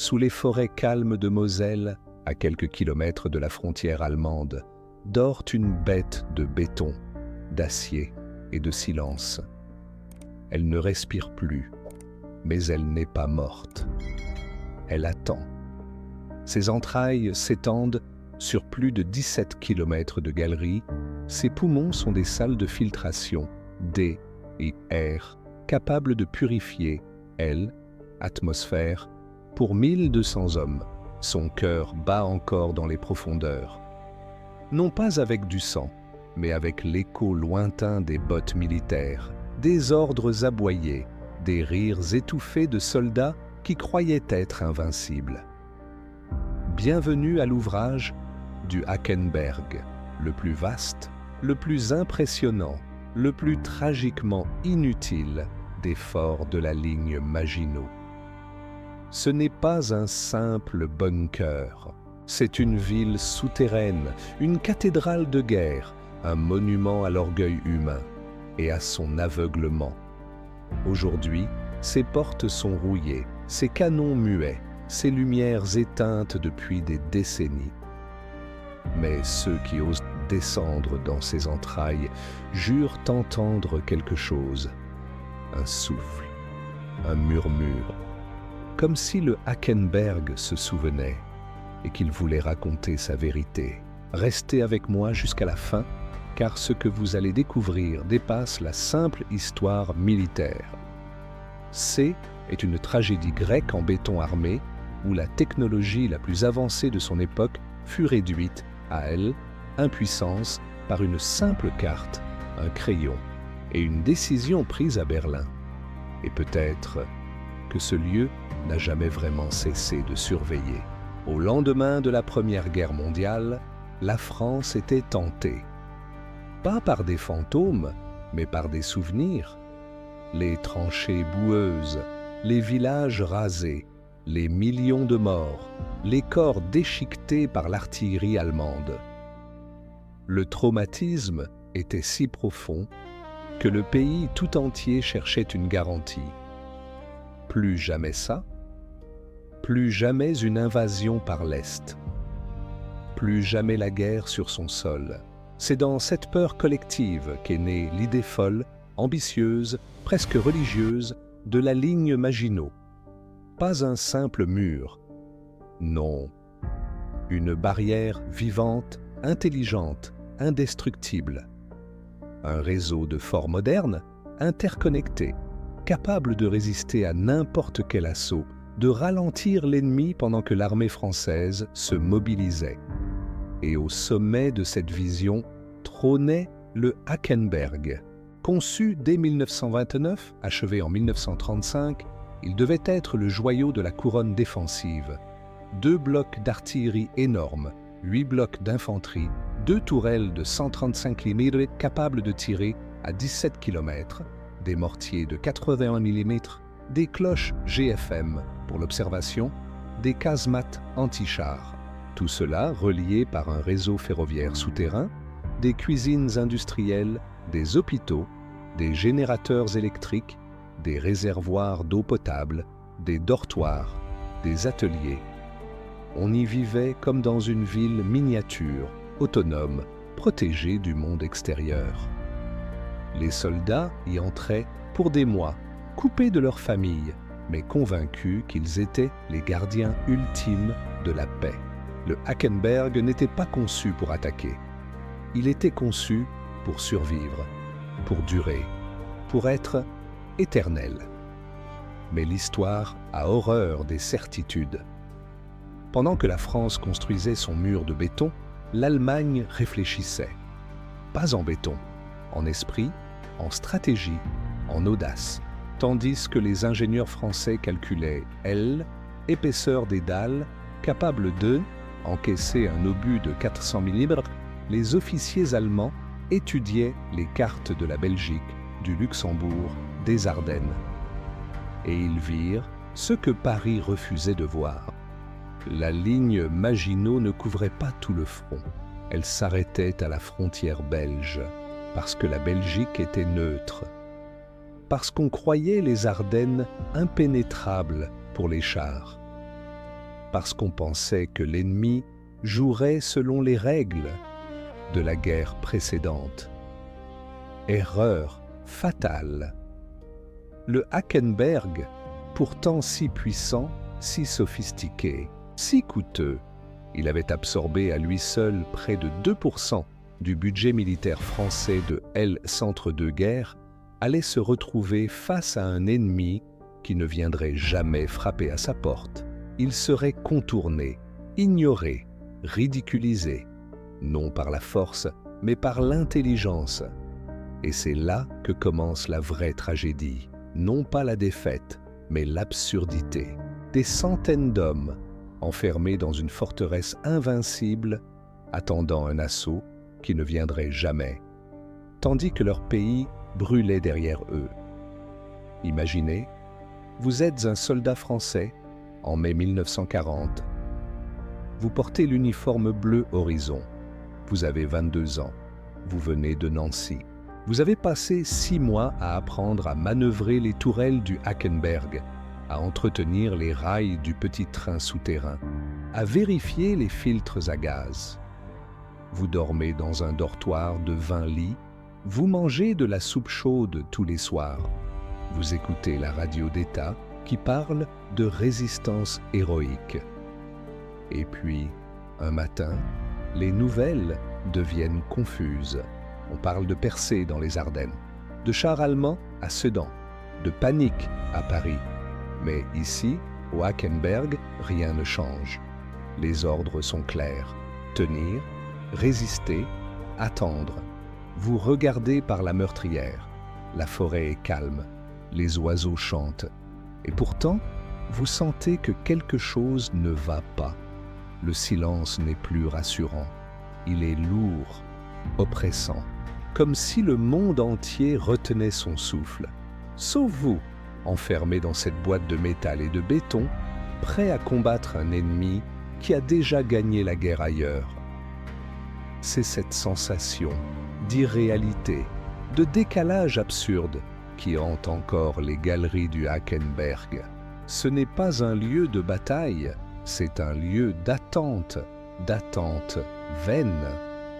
sous les forêts calmes de Moselle, à quelques kilomètres de la frontière allemande, dort une bête de béton, d'acier et de silence. Elle ne respire plus, mais elle n'est pas morte. Elle attend. Ses entrailles s'étendent sur plus de 17 kilomètres de galeries. Ses poumons sont des salles de filtration, D et R, capables de purifier, L, atmosphère, pour 1200 hommes. Son cœur bat encore dans les profondeurs. Non pas avec du sang, mais avec l'écho lointain des bottes militaires, des ordres aboyés, des rires étouffés de soldats qui croyaient être invincibles. Bienvenue à l'ouvrage du Hackenberg, le plus vaste, le plus impressionnant, le plus tragiquement inutile des forts de la ligne Maginot. Ce n'est pas un simple bunker, c'est une ville souterraine, une cathédrale de guerre, un monument à l'orgueil humain et à son aveuglement. Aujourd'hui, ses portes sont rouillées, ses canons muets, ses lumières éteintes depuis des décennies. Mais ceux qui osent descendre dans ses entrailles jurent entendre quelque chose, un souffle, un murmure, comme si le Hackenberg se souvenait et qu'il voulait raconter sa vérité. Restez avec moi jusqu'à la fin, car ce que vous allez découvrir dépasse la simple histoire militaire. C est une tragédie grecque en béton armé, où la technologie la plus avancée de son époque fut réduite à elle, impuissance, par une simple carte, un crayon et une décision prise à Berlin. Et peut-être que ce lieu n'a jamais vraiment cessé de surveiller. Au lendemain de la Première Guerre mondiale, la France était tentée. Pas par des fantômes, mais par des souvenirs. Les tranchées boueuses, les villages rasés, les millions de morts, les corps déchiquetés par l'artillerie allemande. Le traumatisme était si profond que le pays tout entier cherchait une garantie. Plus jamais ça, plus jamais une invasion par l'Est, plus jamais la guerre sur son sol. C'est dans cette peur collective qu'est née l'idée folle, ambitieuse, presque religieuse, de la ligne Maginot. Pas un simple mur, non, une barrière vivante, intelligente, indestructible. Un réseau de forts modernes, interconnectés, capable de résister à n'importe quel assaut, de ralentir l'ennemi pendant que l'armée française se mobilisait. Et au sommet de cette vision trônait le Hackenberg. Conçu dès 1929, achevé en 1935, il devait être le joyau de la couronne défensive. 2 blocs d'artillerie énormes, 8 blocs d'infanterie, 2 tourelles de 135 mm capables de tirer à 17 km, des mortiers de 81 mm, des cloches GFM pour l'observation, des casemates anti-chars. Tout cela relié par un réseau ferroviaire souterrain, des cuisines industrielles, des hôpitaux, des générateurs électriques, des réservoirs d'eau potable, des dortoirs, des ateliers. On y vivait comme dans une ville miniature, autonome, protégée du monde extérieur. Les soldats y entraient pour des mois, coupés de leur famille, mais convaincus qu'ils étaient les gardiens ultimes de la paix. Le Hackenberg n'était pas conçu pour attaquer. Il était conçu pour survivre, pour durer, pour être éternel. Mais l'histoire a horreur des certitudes. Pendant que la France construisait son mur de béton, l'Allemagne réfléchissait. Pas en béton, en esprit, en stratégie, en audace, tandis que les ingénieurs français calculaient, L, épaisseur des dalles, capable de encaisser un obus de 400 mm, les officiers allemands étudiaient les cartes de la Belgique, du Luxembourg, des Ardennes. Et ils virent ce que Paris refusait de voir. La ligne Maginot ne couvrait pas tout le front. Elle s'arrêtait à la frontière belge, parce que la Belgique était neutre. Parce qu'on croyait les Ardennes impénétrables pour les chars. parce qu'on pensait que l'ennemi jouerait selon les règles de la guerre précédente. Erreur fatale. Le Hackenberg, pourtant si puissant, si sophistiqué, si coûteux, il avait absorbé à lui seul près de 2% du budget militaire français de L Centre de guerre, allait se retrouver face à un ennemi qui ne viendrait jamais frapper à sa porte. Il serait contourné, ignoré, ridiculisé, non par la force, mais par l'intelligence. Et c'est là que commence la vraie tragédie, non pas la défaite, mais l'absurdité. Des centaines d'hommes, enfermés dans une forteresse invincible, attendant un assaut qui ne viendrait jamais, tandis que leur pays brûlait derrière eux. Imaginez, vous êtes un soldat français en mai 1940. Vous portez l'uniforme bleu horizon. Vous avez 22 ans. Vous venez de Nancy. Vous avez passé 6 mois à apprendre à manœuvrer les tourelles du Hackenberg, à entretenir les rails du petit train souterrain, à vérifier les filtres à gaz. Vous dormez dans un dortoir de 20 lits, vous mangez de la soupe chaude tous les soirs. Vous écoutez la radio d'État qui parle de résistance héroïque. Et puis, un matin, les nouvelles deviennent confuses. On parle de percées dans les Ardennes, de chars allemands à Sedan, de panique à Paris. Mais ici, au Hackenberg, rien ne change. Les ordres sont clairs. Tenir, résister, attendre. Vous regardez par la meurtrière. La forêt est calme. Les oiseaux chantent. Et pourtant, vous sentez que quelque chose ne va pas. Le silence n'est plus rassurant. Il est lourd, oppressant, comme si le monde entier retenait son souffle. Sauf vous, enfermé dans cette boîte de métal et de béton, prêt à combattre un ennemi qui a déjà gagné la guerre ailleurs. C'est cette sensation d'irréalité, de décalage absurde qui hante encore les galeries du Hackenberg. Ce n'est pas un lieu de bataille, c'est un lieu d'attente vaine.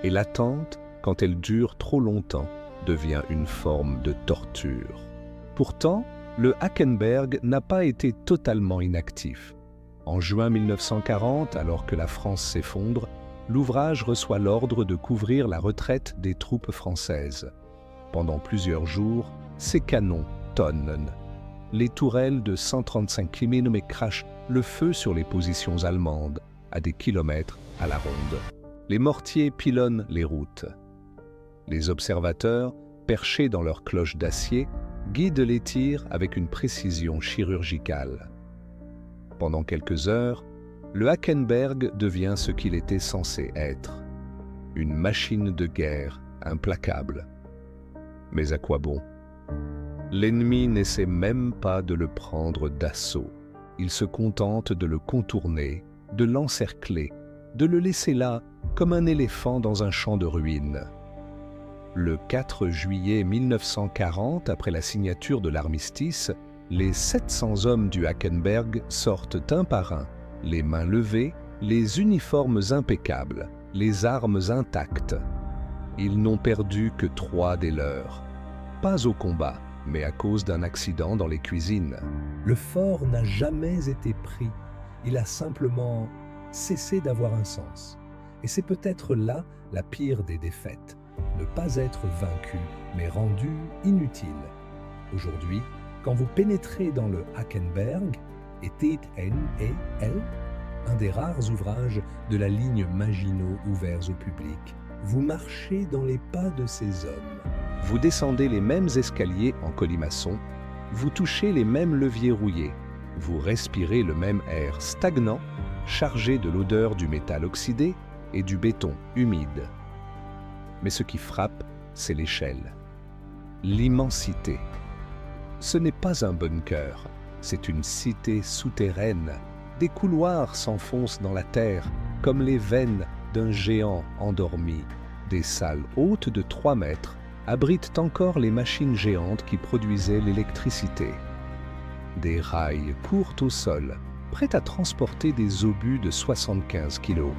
Et l'attente, quand elle dure trop longtemps, devient une forme de torture. Pourtant, le Hackenberg n'a pas été totalement inactif. En juin 1940, alors que la France s'effondre, l'ouvrage reçoit l'ordre de couvrir la retraite des troupes françaises. Pendant plusieurs jours, ces canons tonnent. Les tourelles de 135 mm crachent le feu sur les positions allemandes, à des kilomètres à la ronde. Les mortiers pilonnent les routes. Les observateurs, perchés dans leurs cloches d'acier, guident les tirs avec une précision chirurgicale. Pendant quelques heures, le Hackenberg devient ce qu'il était censé être, une machine de guerre implacable. Mais à quoi bon? L'ennemi n'essaie même pas de le prendre d'assaut. Il se contente de le contourner, de l'encercler, de le laisser là comme un éléphant dans un champ de ruines. Le 4 juillet 1940, après la signature de l'armistice, les 700 hommes du Hackenberg sortent un par un, les mains levées, les uniformes impeccables, les armes intactes. Ils n'ont perdu que 3 des leurs. Pas au combat, mais à cause d'un accident dans les cuisines. Le fort n'a jamais été pris. Il a simplement cessé d'avoir un sens. Et c'est peut-être là la pire des défaites. Ne pas être vaincu, mais rendu inutile. Aujourd'hui, quand vous pénétrez dans le Hackenberg, et T-N-E-L, un des rares ouvrages de la ligne Maginot ouverts au public, vous marchez dans les pas de ces hommes. Vous descendez les mêmes escaliers en colimaçon, vous touchez les mêmes leviers rouillés, vous respirez le même air stagnant, chargé de l'odeur du métal oxydé et du béton humide. Mais ce qui frappe, c'est l'échelle, l'immensité. Ce n'est pas un bunker, c'est une cité souterraine. Des couloirs s'enfoncent dans la terre comme les veines d'un géant endormi. Des salles hautes de 3 mètres abritent encore les machines géantes qui produisaient l'électricité. Des rails courent au sol, prêt à transporter des obus de 75 kilos.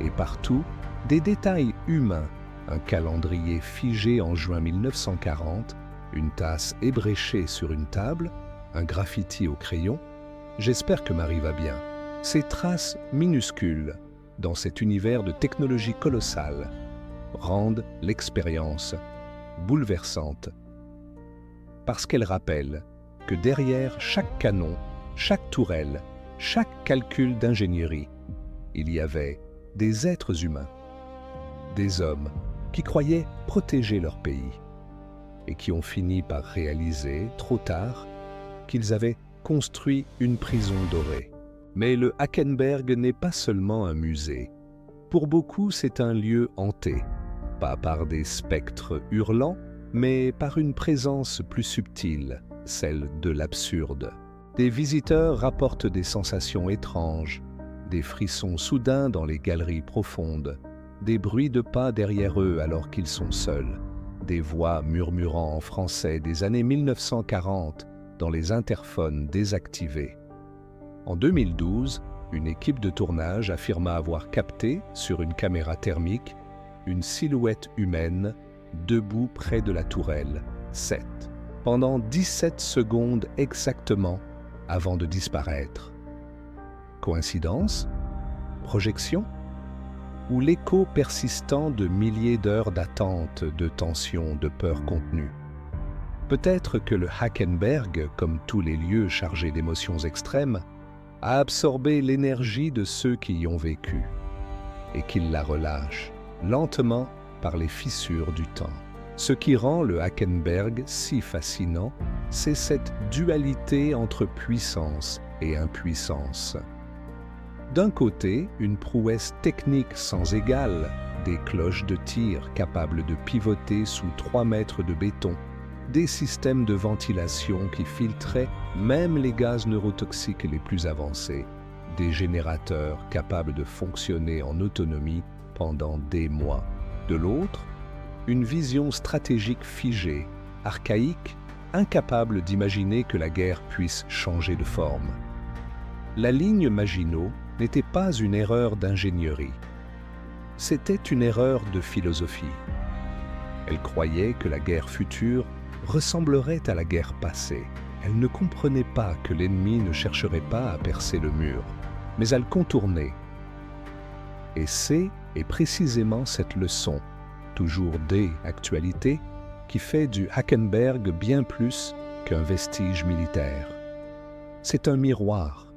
Et partout, des détails humains, un calendrier figé en juin 1940, une tasse ébréchée sur une table, un graffiti au crayon. J'espère que Marie va bien. Ces traces minuscules, dans cet univers de technologie colossale, rendent l'expérience bouleversante. Parce qu'elles rappellent que derrière chaque canon, chaque tourelle, chaque calcul d'ingénierie, il y avait des êtres humains, des hommes qui croyaient protéger leur pays et qui ont fini par réaliser, trop tard, qu'ils avaient construit une prison dorée. Mais le Hackenberg n'est pas seulement un musée. Pour beaucoup, c'est un lieu hanté, pas par des spectres hurlants, mais par une présence plus subtile, celle de l'absurde. Des visiteurs rapportent des sensations étranges, des frissons soudains dans les galeries profondes, des bruits de pas derrière eux alors qu'ils sont seuls, des voix murmurant en français des années 1940 dans les interphones désactivés. En 2012, une équipe de tournage affirma avoir capté, sur une caméra thermique, une silhouette humaine debout près de la tourelle 7, pendant 17 secondes exactement avant de disparaître. Coïncidence? Projection? Ou l'écho persistant de milliers d'heures d'attente, de tension, de peur contenue? Peut-être que le Hackenberg, comme tous les lieux chargés d'émotions extrêmes, a absorbé l'énergie de ceux qui y ont vécu et qu'il la relâche lentement par les fissures du temps. Ce qui rend le Hackenberg si fascinant, c'est cette dualité entre puissance et impuissance. D'un côté, une prouesse technique sans égale, des cloches de tir capables de pivoter sous 3 mètres de béton, des systèmes de ventilation qui filtraient même les gaz neurotoxiques les plus avancés, des générateurs capables de fonctionner en autonomie pendant des mois. De l'autre, une vision stratégique figée, archaïque, incapable d'imaginer que la guerre puisse changer de forme. La ligne Maginot n'était pas une erreur d'ingénierie. C'était une erreur de philosophie. Elle croyait que la guerre future ressemblerait à la guerre passée. Elle ne comprenait pas que l'ennemi ne chercherait pas à percer le mur, mais à le contourner. Et c'est précisément cette leçon, toujours d'actualité, qui fait du Hackenberg bien plus qu'un vestige militaire. C'est un miroir,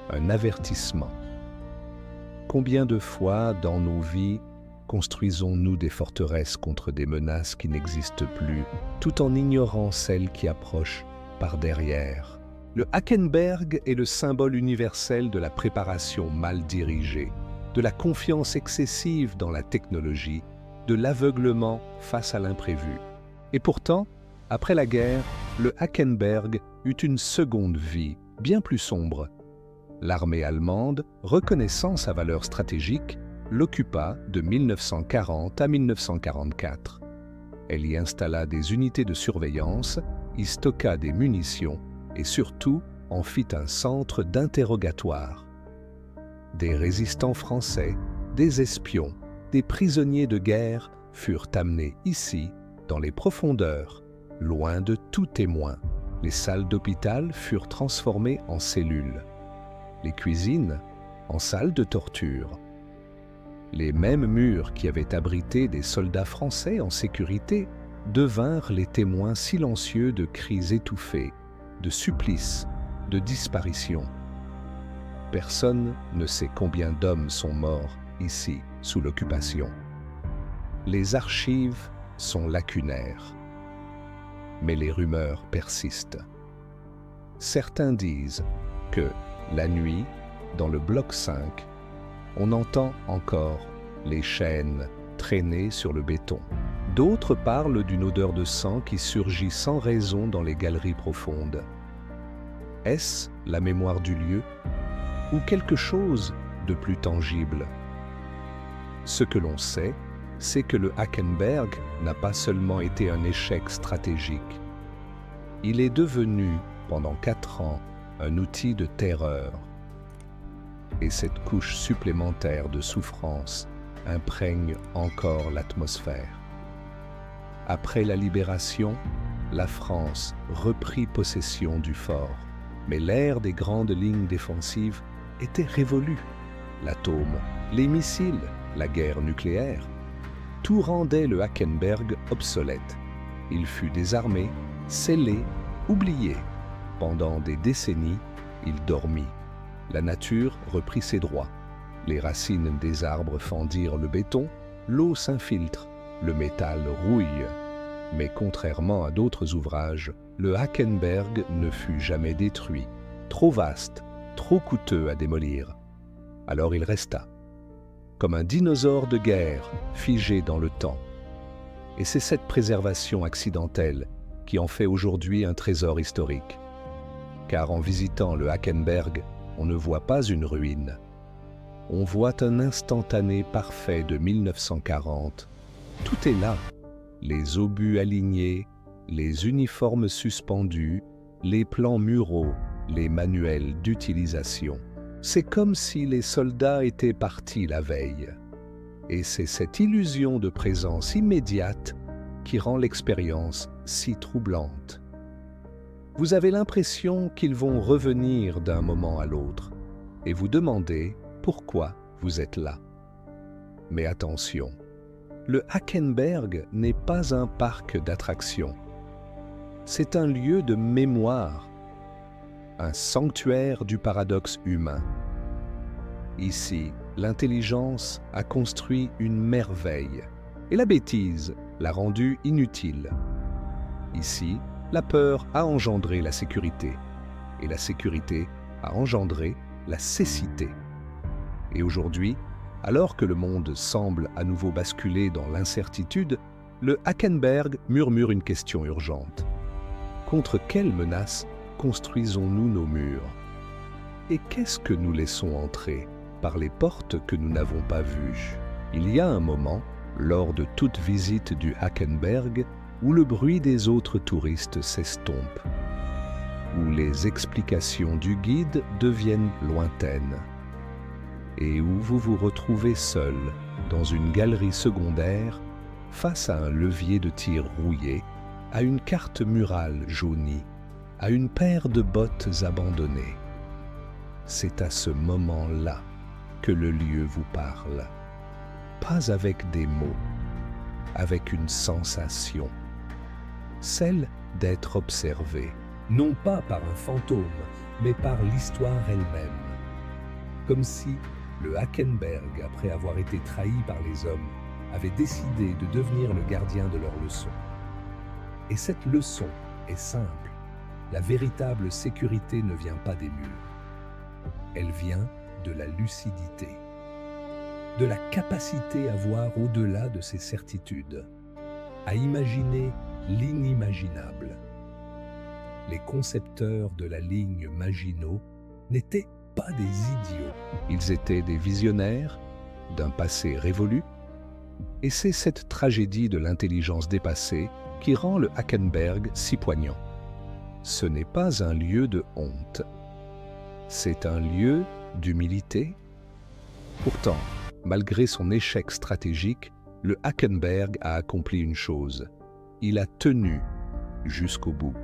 un avertissement. Combien de fois dans nos vies construisons-nous des forteresses contre des menaces qui n'existent plus, tout en ignorant celles qui approchent par derrière? Le Hackenberg est le symbole universel de la préparation mal dirigée, de la confiance excessive dans la technologie, de l'aveuglement face à l'imprévu. Et pourtant, après la guerre, le Hackenberg eut une seconde vie, bien plus sombre. L'armée allemande, reconnaissant sa valeur stratégique, l'occupa de 1940 à 1944. Elle y installa des unités de surveillance, y stocka des munitions et surtout en fit un centre d'interrogatoire. Des résistants français, des espions, des prisonniers de guerre furent amenés ici, dans les profondeurs, loin de tout témoin. Les salles d'hôpital furent transformées en cellules. Les cuisines, en salles de torture. Les mêmes murs qui avaient abrité des soldats français en sécurité devinrent les témoins silencieux de cris étouffés, de supplices, de disparitions. Personne ne sait combien d'hommes sont morts ici, sous l'occupation. Les archives sont lacunaires, mais les rumeurs persistent. Certains disent que, la nuit, dans le bloc 5, on entend encore les chaînes traîner sur le béton. D'autres parlent d'une odeur de sang qui surgit sans raison dans les galeries profondes. Est-ce la mémoire du lieu ou quelque chose de plus tangible? Ce que l'on sait, c'est que le Hackenberg n'a pas seulement été un échec stratégique. Il est devenu, pendant 4 ans, un outil de terreur. Et cette couche supplémentaire de souffrance imprègne encore l'atmosphère. Après la libération, la France reprit possession du fort, mais l'ère des grandes lignes défensives était révolue. L'atome, les missiles, la guerre nucléaire, tout rendait le Hackenberg obsolète. Il fut désarmé, scellé, oublié. Pendant des décennies, il dormit. La nature reprit ses droits. Les racines des arbres fendirent le béton, l'eau s'infiltre, le métal rouille. Mais contrairement à d'autres ouvrages, le Hackenberg ne fut jamais détruit. Trop vaste, trop coûteux à démolir. Alors il resta, comme un dinosaure de guerre figé dans le temps. Et c'est cette préservation accidentelle qui en fait aujourd'hui un trésor historique. Car en visitant le Hackenberg, on ne voit pas une ruine. On voit un instantané parfait de 1940. Tout est là. Les obus alignés, les uniformes suspendus, les plans muraux, les manuels d'utilisation. C'est comme si les soldats étaient partis la veille. Et c'est cette illusion de présence immédiate qui rend l'expérience si troublante. Vous avez l'impression qu'ils vont revenir d'un moment à l'autre et vous demandez pourquoi vous êtes là. Mais attention, le Hackenberg n'est pas un parc d'attractions. C'est un lieu de mémoire, un sanctuaire du paradoxe humain. Ici, l'intelligence a construit une merveille et la bêtise l'a rendue inutile. Ici, la peur a engendré la sécurité et la sécurité a engendré la cécité. Et aujourd'hui, alors que le monde semble à nouveau basculer dans l'incertitude, le Hackenberg murmure une question urgente. Contre quelle menace construisons-nous nos murs? Et qu'est-ce que nous laissons entrer par les portes que nous n'avons pas vues? Il y a un moment, lors de toute visite du Hackenberg, où le bruit des autres touristes s'estompe, où les explications du guide deviennent lointaines, et où vous vous retrouvez seul dans une galerie secondaire face à un levier de tir rouillé, à une carte murale jaunie, à une paire de bottes abandonnées. C'est à ce moment-là que le lieu vous parle, pas avec des mots, avec une sensation, celle d'être observé. Non pas par un fantôme, mais par l'histoire elle-même. Comme si le Hackenberg, après avoir été trahi par les hommes, avait décidé de devenir le gardien de leur leçon. Et cette leçon est simple. La véritable sécurité ne vient pas des murs. Elle vient de la lucidité, de la capacité à voir au-delà de ses certitudes, à imaginer l'inimaginable. Les concepteurs de la ligne Maginot n'étaient pas des idiots. Ils étaient des visionnaires d'un passé révolu, et c'est cette tragédie de l'intelligence dépassée qui rend le Hackenberg si poignant. Ce n'est pas un lieu de honte, c'est un lieu d'humilité. Pourtant, malgré son échec stratégique, le Hackenberg a accompli une chose. Il a tenu jusqu'au bout.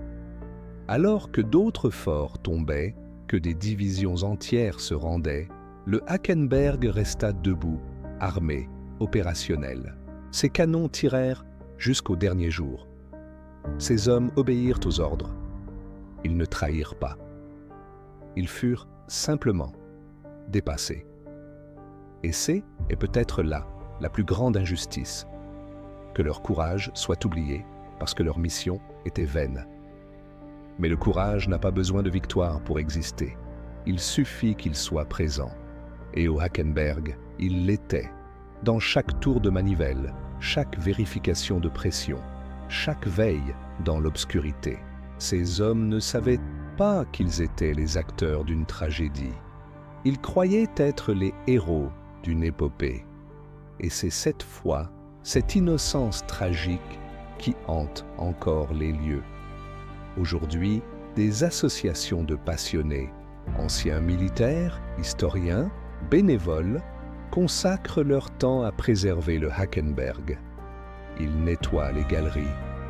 Alors que d'autres forts tombaient, que des divisions entières se rendaient, le Hackenberg resta debout, armé, opérationnel. Ses canons tirèrent jusqu'au dernier jour. Ses hommes obéirent aux ordres. Ils ne trahirent pas. Ils furent simplement dépassés. Et c'est, et peut-être là, la plus grande injustice, que leur courage soit oublié parce que leur mission était vaine. Mais le courage n'a pas besoin de victoire pour exister. Il suffit qu'il soit présent. Et au Hackenberg, il l'était. Dans chaque tour de manivelle, chaque vérification de pression, chaque veille dans l'obscurité. Ces hommes ne savaient pas qu'ils étaient les acteurs d'une tragédie. Ils croyaient être les héros d'une épopée. Et c'est cette foi, cette innocence tragique qui hante encore les lieux. Aujourd'hui, des associations de passionnés Anciens militaires, historiens, bénévoles consacrent leur temps à préserver le Hackenberg. Ils nettoient les galeries,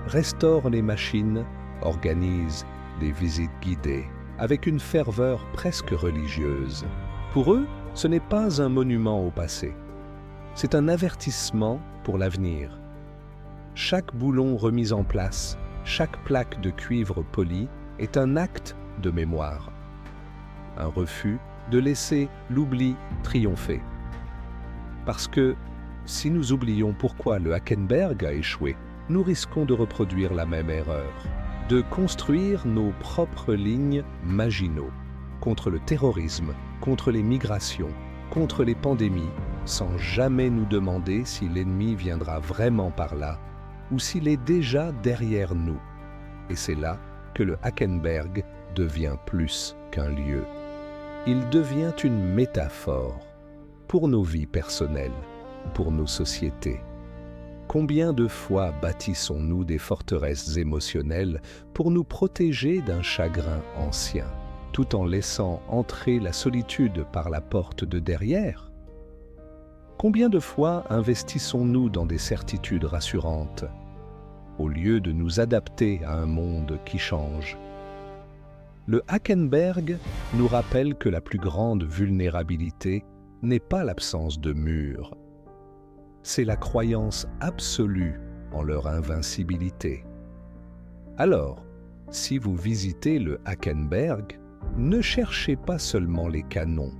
restaurent les machines, organisent des visites guidées avec une ferveur presque religieuse. Pour eux, ce n'est pas un monument au passé. C'est un avertissement pour l'avenir. Chaque boulon remis en place, chaque plaque de cuivre poli est un acte de mémoire. Un refus de laisser l'oubli triompher. Parce que si nous oublions pourquoi le Hackenberg a échoué, nous risquons de reproduire la même erreur, de construire nos propres lignes Maginot contre le terrorisme, contre les migrations, contre les pandémies, sans jamais nous demander si l'ennemi viendra vraiment par là ou s'il est déjà derrière nous. Et c'est là que le Hackenberg devient plus qu'un lieu. Il devient une métaphore pour nos vies personnelles, pour nos sociétés. Combien de fois bâtissons-nous des forteresses émotionnelles pour nous protéger d'un chagrin ancien, tout en laissant entrer la solitude par la porte de derrière? Combien de fois investissons-nous dans des certitudes rassurantes, au lieu de nous adapter à un monde qui change? Le Hackenberg nous rappelle que la plus grande vulnérabilité n'est pas l'absence de murs, c'est la croyance absolue en leur invincibilité. Alors, si vous visitez le Hackenberg, ne cherchez pas seulement les canons,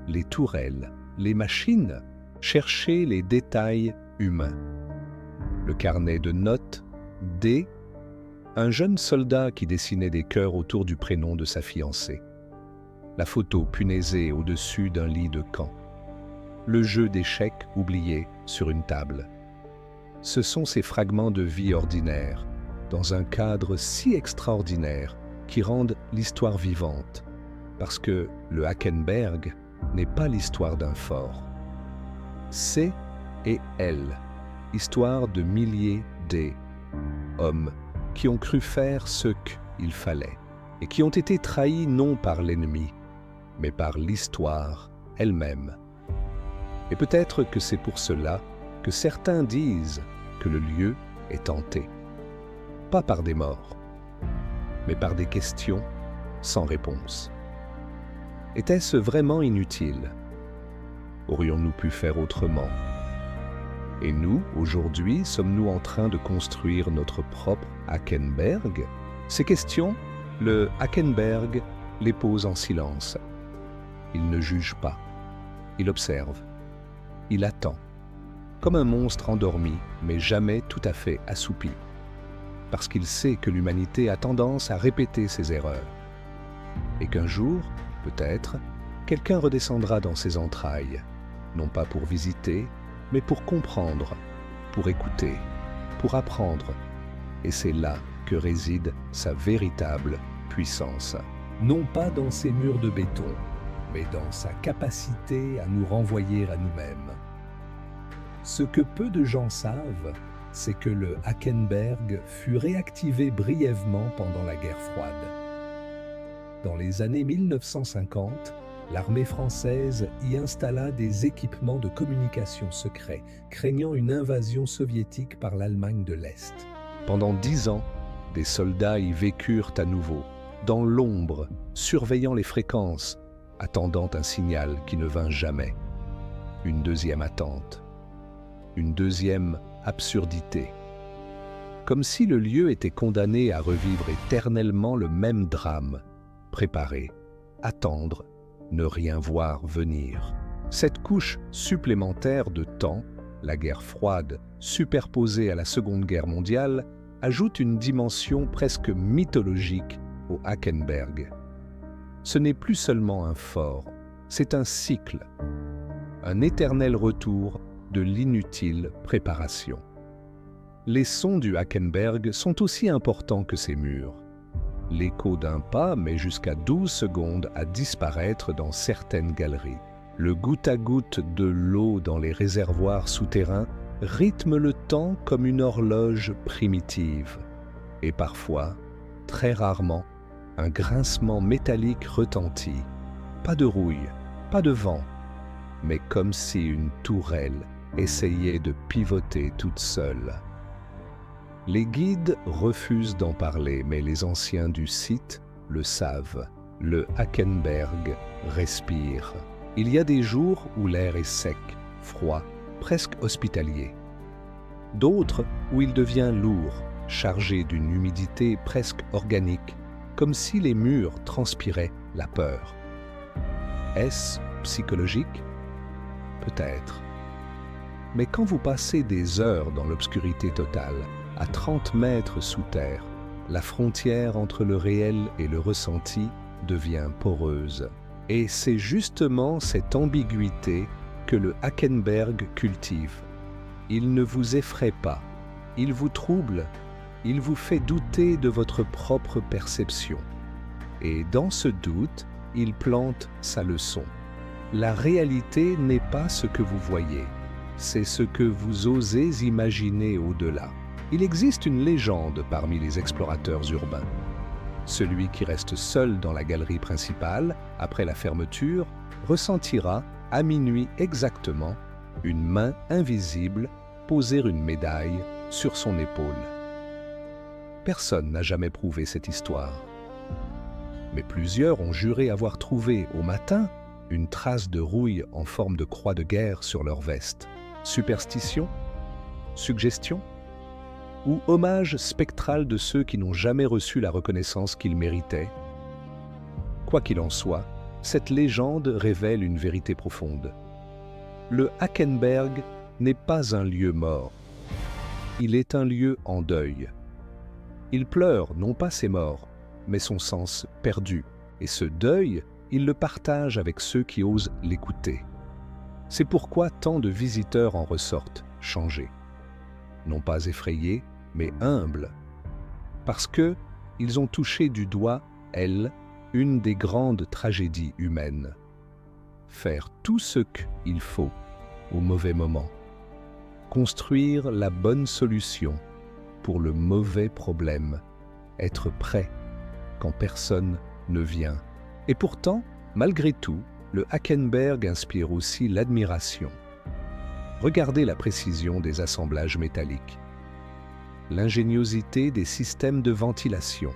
les tourelles, les machines, cherchez les détails humains. Le carnet de notes D, un jeune soldat qui dessinait des cœurs autour du prénom de sa fiancée. La photo punaisée au-dessus d'un lit de camp. Le jeu d'échecs oublié sur une table. Ce sont ces fragments de vie ordinaire, dans un cadre si extraordinaire, qui rendent l'histoire vivante, parce que le Hackenberg n'est pas l'histoire d'un fort. C'est et elle, histoire de milliers d'hommes qui ont cru faire ce qu'il fallait, et qui ont été trahis non par l'ennemi, mais par l'histoire elle-même. Et peut-être que c'est pour cela que certains disent que le lieu est hanté. Pas par des morts, mais par des questions sans réponse. Était-ce vraiment inutile? Aurions-nous pu faire autrement? Et nous, aujourd'hui, sommes-nous en train de construire notre propre Hackenberg? Ces questions, le Hackenberg les pose en silence. Il ne juge pas, il observe. Il attend, comme un monstre endormi, mais jamais tout à fait assoupi, parce qu'il sait que l'humanité a tendance à répéter ses erreurs, et qu'un jour, peut-être, quelqu'un redescendra dans ses entrailles, non pas pour visiter, mais pour comprendre, pour écouter, pour apprendre, et c'est là que réside sa véritable puissance. Non pas dans ses murs de béton, mais dans sa capacité à nous renvoyer à nous-mêmes. Ce que peu de gens savent, c'est que le Hackenberg fut réactivé brièvement pendant la guerre froide. Dans les années 1950, l'armée française y installa des équipements de communication secrets, craignant une invasion soviétique par l'Allemagne de l'Est. Pendant 10 ans, des soldats y vécurent à nouveau, dans l'ombre, surveillant les fréquences, attendant un signal qui ne vint jamais. Une deuxième attente. Une deuxième absurdité. Comme si le lieu était condamné à revivre éternellement le même drame. Préparer, attendre, ne rien voir venir. Cette couche supplémentaire de temps, la guerre froide superposée à la Seconde Guerre mondiale, ajoute une dimension presque mythologique au Hackenberg. Ce n'est plus seulement un fort, c'est un cycle, un éternel retour de l'inutile préparation. Les sons du Hackenberg sont aussi importants que ces murs. L'écho d'un pas met jusqu'à 12 secondes à disparaître dans certaines galeries. Le goutte à goutte de l'eau dans les réservoirs souterrains rythme le temps comme une horloge primitive. Et parfois, très rarement, un grincement métallique retentit, pas de rouille, pas de vent, mais comme si une tourelle essayait de pivoter toute seule. Les guides refusent d'en parler, mais les anciens du site le savent. Le Hackenberg respire. Il y a des jours où l'air est sec, froid, presque hospitalier. D'autres où il devient lourd, chargé d'une humidité presque organique, comme si les murs transpiraient la peur. Est-ce psychologique? Peut-être. Mais quand vous passez des heures dans l'obscurité totale, à 30 mètres sous terre, la frontière entre le réel et le ressenti devient poreuse. Et c'est justement cette ambiguïté que le Hackenberg cultive. Il ne vous effraie pas, il vous trouble, il vous fait douter de votre propre perception. Et dans ce doute, il plante sa leçon. La réalité n'est pas ce que vous voyez, c'est ce que vous osez imaginer au-delà. Il existe une légende parmi les explorateurs urbains. Celui qui reste seul dans la galerie principale, après la fermeture, ressentira, à minuit exactement, une main invisible poser une médaille sur son épaule. Personne n'a jamais prouvé cette histoire. Mais plusieurs ont juré avoir trouvé, au matin, une trace de rouille en forme de croix de guerre sur leur veste. Superstition? Suggestion? Ou hommage spectral de ceux qui n'ont jamais reçu la reconnaissance qu'ils méritaient? Quoi qu'il en soit, cette légende révèle une vérité profonde. Le Hackenberg n'est pas un lieu mort. Il est un lieu en deuil. Il pleure non pas ses morts, mais son sens perdu. Et ce deuil, il le partage avec ceux qui osent l'écouter. C'est pourquoi tant de visiteurs en ressortent changés. Non pas effrayés, mais humbles. Parce que ils ont touché du doigt, une des grandes tragédies humaines. Faire tout ce qu'il faut au mauvais moment. Construire la bonne solution pour le mauvais problème. Être prêt quand personne ne vient. Et pourtant, malgré tout, le Hackenberg inspire aussi l'admiration. Regardez la précision des assemblages métalliques, l'ingéniosité des systèmes de ventilation,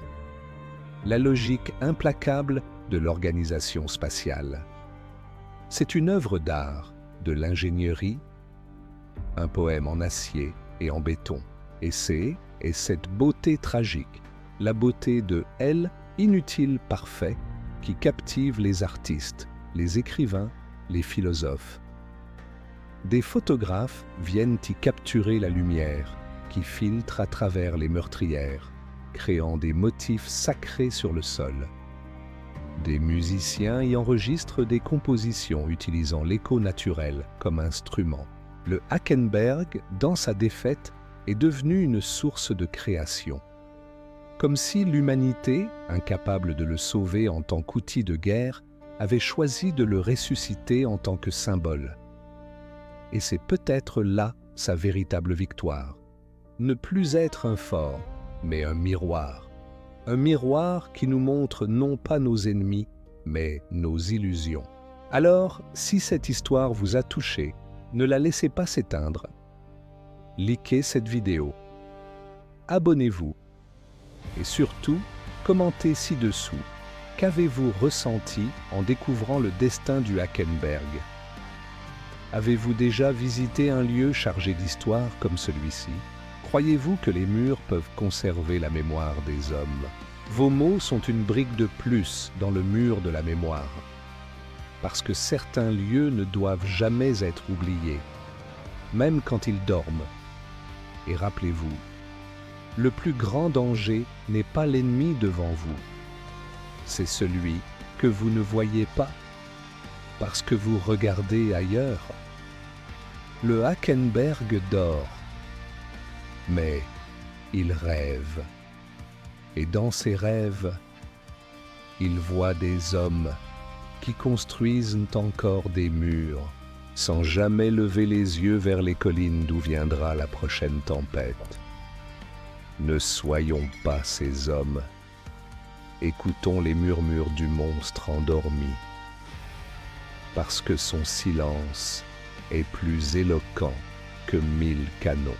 la logique implacable de l'organisation spatiale. C'est une œuvre d'art, de l'ingénierie, un poème en acier et en béton. Et c'est cette beauté tragique, la beauté de inutile parfait, qui captive les artistes, les écrivains, les philosophes. Des photographes viennent y capturer la lumière qui filtre à travers les meurtrières, créant des motifs sacrés sur le sol. Des musiciens y enregistrent des compositions utilisant l'écho naturel comme instrument. Le Hackenberg, dans sa défaite, est devenu une source de création. Comme si l'humanité, incapable de le sauver en tant qu'outil de guerre, avait choisi de le ressusciter en tant que symbole. Et c'est peut-être là sa véritable victoire. Ne plus être un fort, mais un miroir. Un miroir qui nous montre non pas nos ennemis, mais nos illusions. Alors, si cette histoire vous a touché, ne la laissez pas s'éteindre. Likez cette vidéo. Abonnez-vous. Et surtout, commentez ci-dessous. Qu'avez-vous ressenti en découvrant le destin du Hackenberg? Avez-vous déjà visité un lieu chargé d'histoire comme celui-ci? Croyez-vous que les murs peuvent conserver la mémoire des hommes? Vos mots sont une brique de plus dans le mur de la mémoire. Parce que certains lieux ne doivent jamais être oubliés, même quand ils dorment. Et rappelez-vous, le plus grand danger n'est pas l'ennemi devant vous, c'est celui que vous ne voyez pas, parce que vous regardez ailleurs. Le Hackenberg dort, mais il rêve. Et dans ses rêves, il voit des hommes qui construisent encore des murs, sans jamais lever les yeux vers les collines d'où viendra la prochaine tempête. Ne soyons pas ces hommes. Écoutons les murmures du monstre endormi. parce que son silence est plus éloquent que 1000 canons.